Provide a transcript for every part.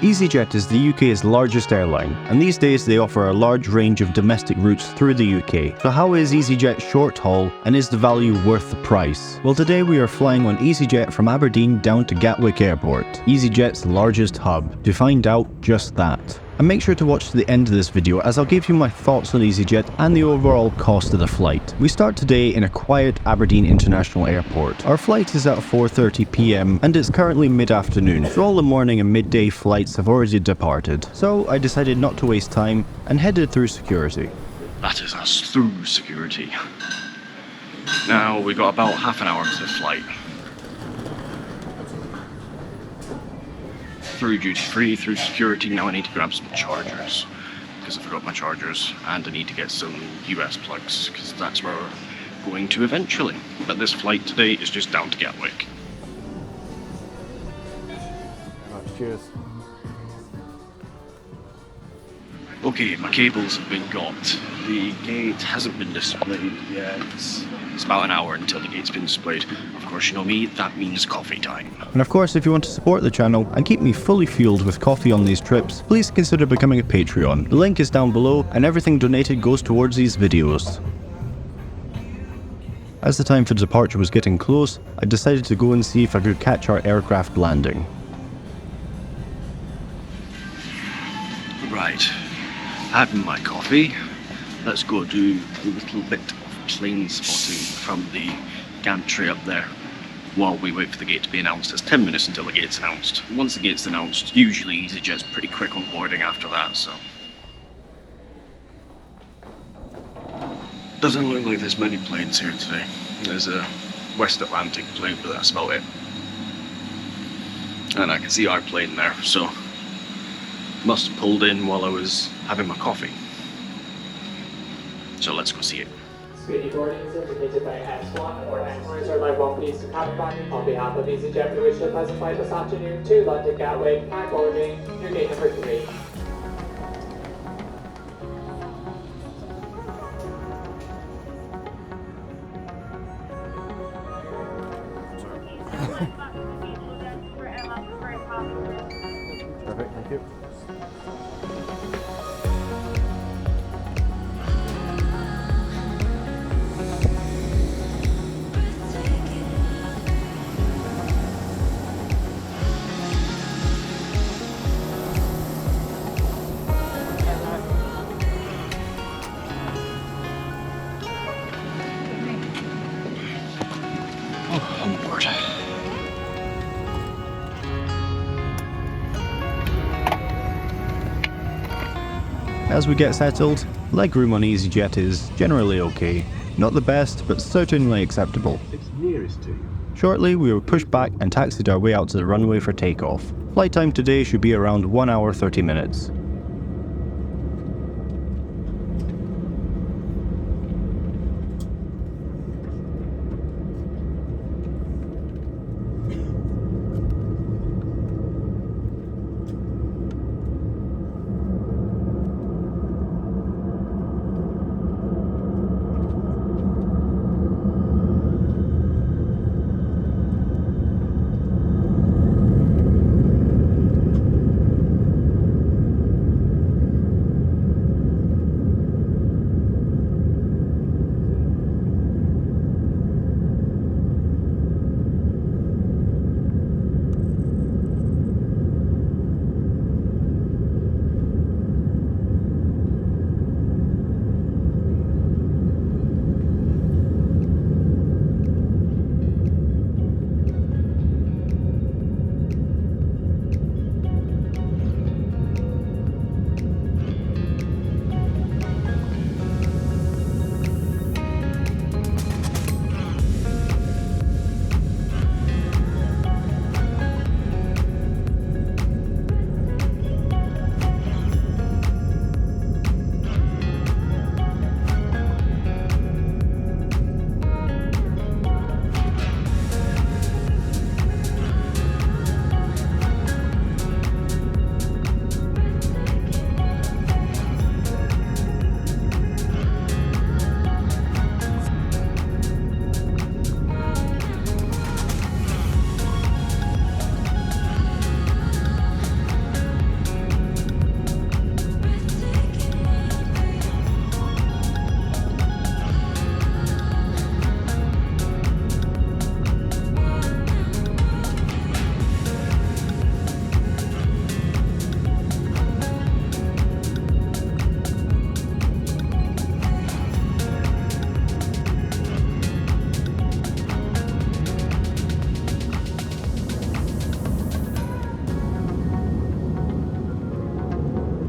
Easyjet is the UK's largest airline, and these days they offer a large range of domestic routes through the UK. So how is Easyjet short haul, and is the value worth the price? Well, today we are flying on Easyjet from Aberdeen down to Gatwick Airport, Easyjet's largest hub, to find out just that. And make sure to watch to the end of this video as I'll give you my thoughts on Easyjet and the overall cost of the flight. We start today in a quiet Aberdeen International Airport. Our flight is at 4:30 PM and it's currently mid-afternoon, so all the morning and midday flights have already departed. So I decided not to waste time and headed through security. That is us through security. Now we've got about half an hour to the flight. Through duty free, through security. Now I need to grab some chargers because I forgot my chargers, and I need to get some US plugs because that's where we're going to eventually. But this flight today is just down to Gatwick. Cheers. Okay, my cables have been got. The gate hasn't been displayed yet. It's about an hour until the gate's been displayed. Of course, you know me, that means coffee time. And of course, if you want to support the channel and keep me fully fueled with coffee on these trips, please consider becoming a Patreon. The link is down below and everything donated goes towards these videos. As the time for departure was getting close, I decided to go and see if I could catch our aircraft landing. Right, having my coffee. Let's go do a little bit of plane spotting from the gantry up there while we wait for the gate to be announced. It's 10 minutes until the gate's announced. Once the gate's announced, usually EasyJet's pretty quick on boarding after that, so. Doesn't look like there's many planes here today. There's a West Atlantic plane, but that's about it. And I can see our plane there, so must have pulled in while I was having my coffee. So let's go see it. Speedy boarding is indicated by S1 or X-rays or line 1 please to cabin bag. On behalf of EasyJet, we wish to pleasant flight this afternoon to London Gatwick, high boarding, your gate number 3. Perfect, thank you. On board. As we get settled, legroom on Easyjet is generally okay. Not the best, but certainly acceptable. It's nearest to you. Shortly, we were pushed back and taxied our way out to the runway for takeoff. Flight time today should be around 1 hour 30 minutes.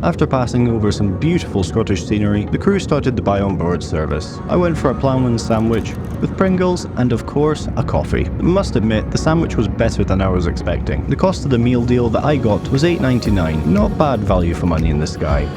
After passing over some beautiful Scottish scenery, the crew started the buy on board service. I went for a ploughman's sandwich with Pringles and of course a coffee. I must admit, the sandwich was better than I was expecting. The cost of the meal deal that I got was $8.99, not bad value for money in the sky.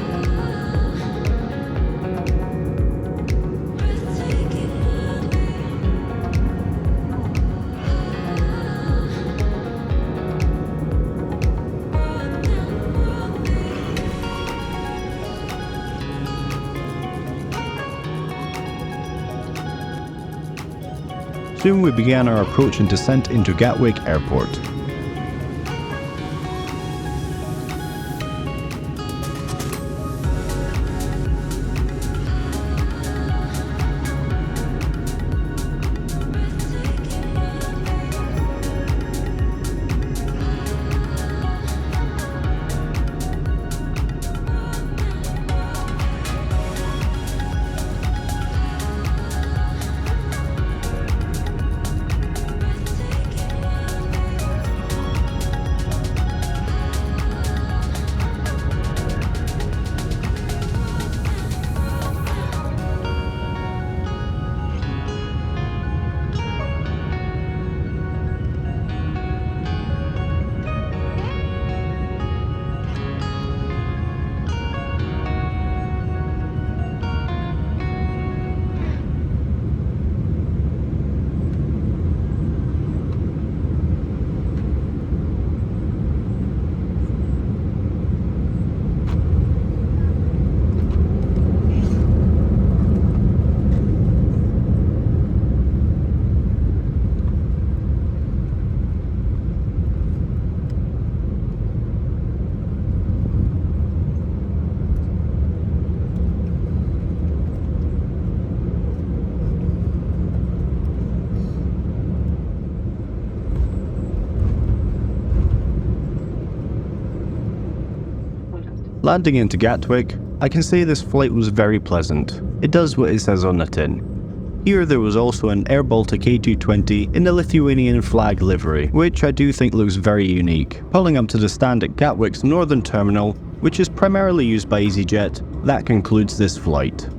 Soon we began our approach and descent into Gatwick Airport. Landing into Gatwick, I can say this flight was very pleasant. It does what it says on the tin. Here there was also an Air Baltic A220 in the Lithuanian flag livery, which I do think looks very unique. Pulling up to the stand at Gatwick's northern terminal, which is primarily used by Easyjet, that concludes this flight.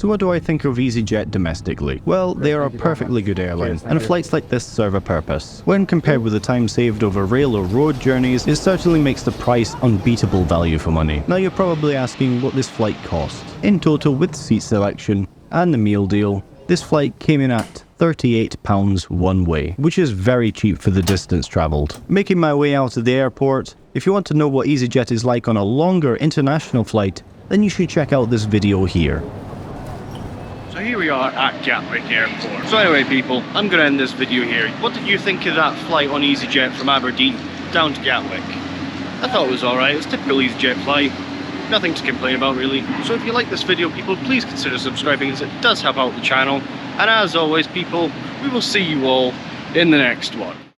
So what do I think of Easyjet domestically? Well, they are a perfectly good airline, and flights like this serve a purpose. When compared with the time saved over rail or road journeys, it certainly makes the price unbeatable value for money. Now you're probably asking what this flight cost. In total, with seat selection and the meal deal, this flight came in at £38 one way, which is very cheap for the distance travelled. Making my way out of the airport, if you want to know what Easyjet is like on a longer international flight, then you should check out this video here. So here we are at Gatwick Airport. So anyway people, I'm going to end this video here. What did you think of that flight on Easyjet from Aberdeen down to Gatwick? I thought it was alright, it was a typical Easyjet flight. Nothing to complain about really. So if you like this video people, please consider subscribing as it does help out the channel. And as always people, we will see you all in the next one.